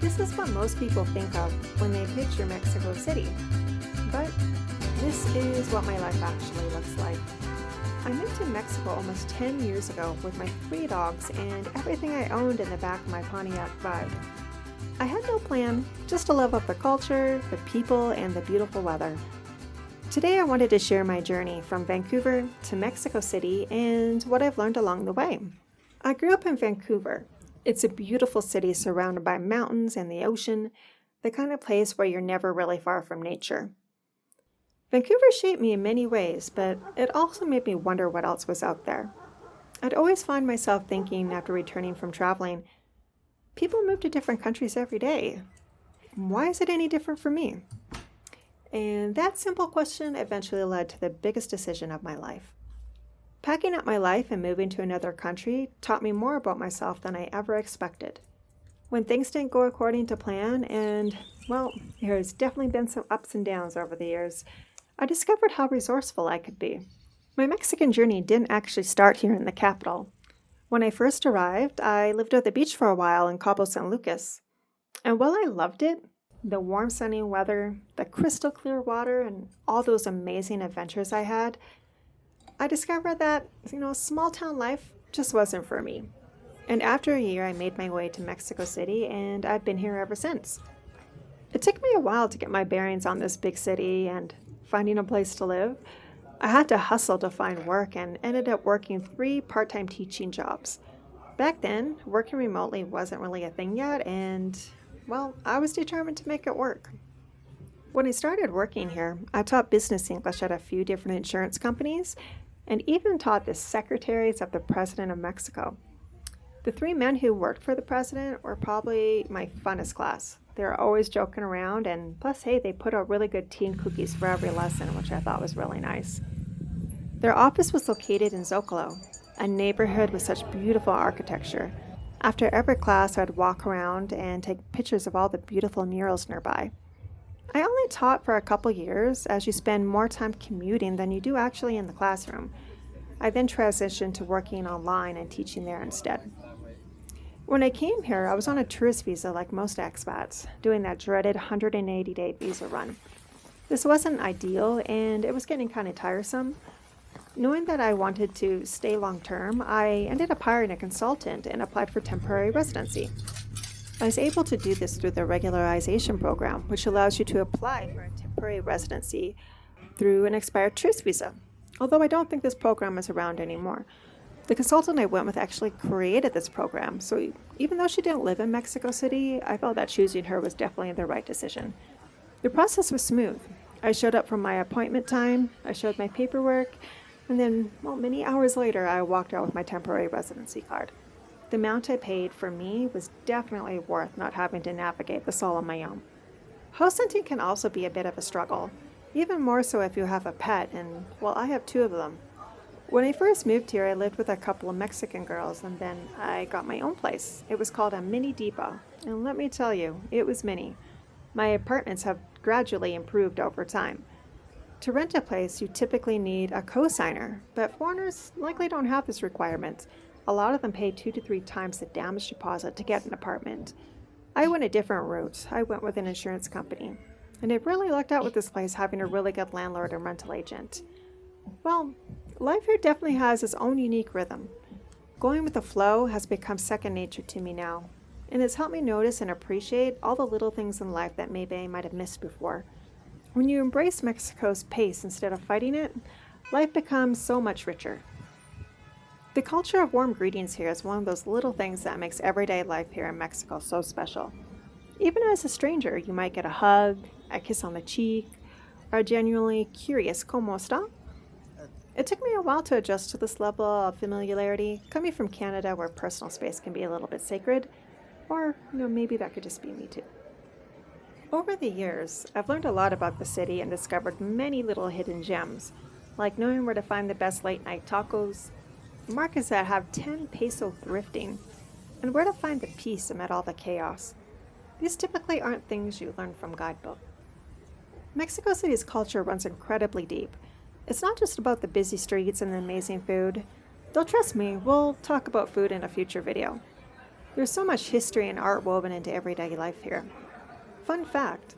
This is what most people think of when they picture Mexico City. But this is what my life actually looks like. I moved to Mexico almost 10 years ago with my 3 dogs and everything I owned in the back of my Pontiac Vibe. I had no plan, just to love of the culture, the people, and the beautiful weather. Today I wanted to share my journey from Vancouver to Mexico City and what I've learned along the way. I grew up in Vancouver. It's a beautiful city surrounded by mountains and the ocean, the kind of place where you're never really far from nature. Vancouver shaped me in many ways, but it also made me wonder what else was out there. I'd always find myself thinking after returning from traveling, people move to different countries every day. Why is it any different for me? And that simple question eventually led to the biggest decision of my life. Packing up my life and moving to another country taught me more about myself than I ever expected. When things didn't go according to plan, and, well, there's definitely been some ups and downs over the years, I discovered how resourceful I could be. My Mexican journey didn't actually start here in the capital. When I first arrived, I lived at the beach for a while in Cabo, San Lucas. And while I loved it, the warm sunny weather, the crystal clear water, and all those amazing adventures I had, I discovered that, small town life just wasn't for me. And after a year, I made my way to Mexico City, and I've been here ever since. It took me a while to get my bearings on this big city and finding a place to live. I had to hustle to find work and ended up working 3 part-time teaching jobs. Back then, working remotely wasn't really a thing yet, and, well, I was determined to make it work. When I started working here, I taught business English at a few different insurance companies, and even taught the secretaries of the President of Mexico. The 3 men who worked for the president were probably my funnest class. They were always joking around, and plus, hey, they put out really good tea and cookies for every lesson, which I thought was really nice. Their office was located in Zocalo, a neighborhood with such beautiful architecture. After every class, I'd walk around and take pictures of all the beautiful murals nearby. I only taught for a couple years, as you spend more time commuting than you do actually in the classroom. I then transitioned to working online and teaching there instead. When I came here, I was on a tourist visa like most expats, doing that dreaded 180-day visa run. This wasn't ideal, and it was getting kind of tiresome. Knowing that I wanted to stay long-term, I ended up hiring a consultant and applied for temporary residency. I was able to do this through the regularization program, which allows you to apply for a temporary residency through an expired tourist visa, although I don't think this program is around anymore. The consultant I went with actually created this program, so even though she didn't live in Mexico City, I felt that choosing her was definitely the right decision. The process was smooth. I showed up for my appointment time, I showed my paperwork, and then, many hours later, I walked out with my temporary residency card. The amount I paid for me was definitely worth not having to navigate this all on my own. House hunting can also be a bit of a struggle, even more so if you have a pet, and, I have 2 of them. When I first moved here, I lived with a couple of Mexican girls, and then I got my own place. It was called a mini depot, and let me tell you, it was mini. My apartments have gradually improved over time. To rent a place, you typically need a co-signer, but foreigners likely don't have this requirement. A lot of them pay 2 to 3 times the damage deposit to get an apartment. I went a different route. I went with an insurance company, and it really lucked out with this place having a really good landlord and rental agent. Life here definitely has its own unique rhythm. Going with the flow has become second nature to me now, and it's helped me notice and appreciate all the little things in life that maybe I might have missed before. When you embrace Mexico's pace instead of fighting it, life becomes so much richer. The culture of warm greetings here is one of those little things that makes everyday life here in Mexico so special. Even as a stranger, you might get a hug, a kiss on the cheek, or a genuinely curious "¿Cómo está?" It took me a while to adjust to this level of familiarity, coming from Canada where personal space can be a little bit sacred, or maybe that could just be me too. Over the years, I've learned a lot about the city and discovered many little hidden gems, like knowing where to find the best late-night tacos, markets that have 10 peso thrifting, and where to find the peace amid all the chaos. These typically aren't things you learn from guidebook. Mexico City's culture runs incredibly deep. It's not just about the busy streets and the amazing food, though trust me, we'll talk about food in a future video. There's so much history and art woven into everyday life here. Fun fact,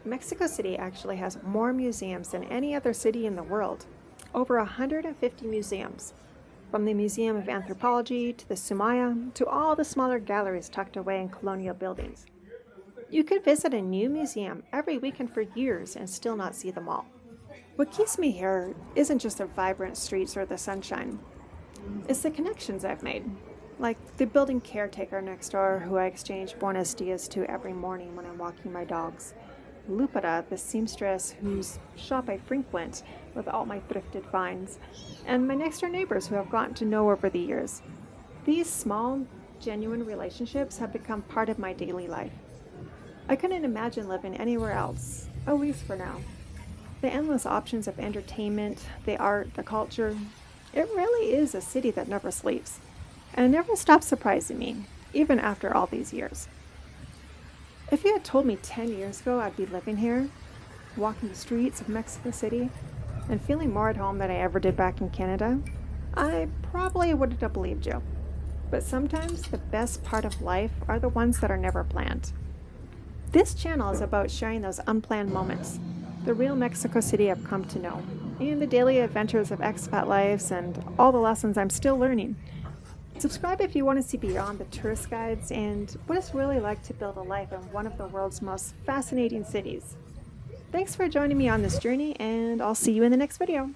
Mexico City actually has more museums than any other city in the world. Over 150 museums, from the Museum of Anthropology to the Sumaya to all the smaller galleries tucked away in colonial buildings. You could visit a new museum every weekend for years and still not see them all. What keeps me here isn't just the vibrant streets or the sunshine. It's the connections I've made, like the building caretaker next door who I exchange buenos dias to every morning when I'm walking my dogs. Lupita, the seamstress whose shop I frequent with all my thrifted finds, and my next door neighbors who I've gotten to know over the years. These small, genuine relationships have become part of my daily life. I couldn't imagine living anywhere else, at least for now. The endless options of entertainment, the art, the culture, it really is a city that never sleeps, and it never stops surprising me, even after all these years. If you had told me 10 years ago I'd be living here, walking the streets of Mexico City, and feeling more at home than I ever did back in Canada, I probably wouldn't have believed you. But sometimes the best part of life are the ones that are never planned. This channel is about sharing those unplanned moments, the real Mexico City I've come to know, and the daily adventures of expat lives and all the lessons I'm still learning. Subscribe if you want to see beyond the tourist guides and what it's really like to build a life in one of the world's most fascinating cities. Thanks for joining me on this journey, and I'll see you in the next video.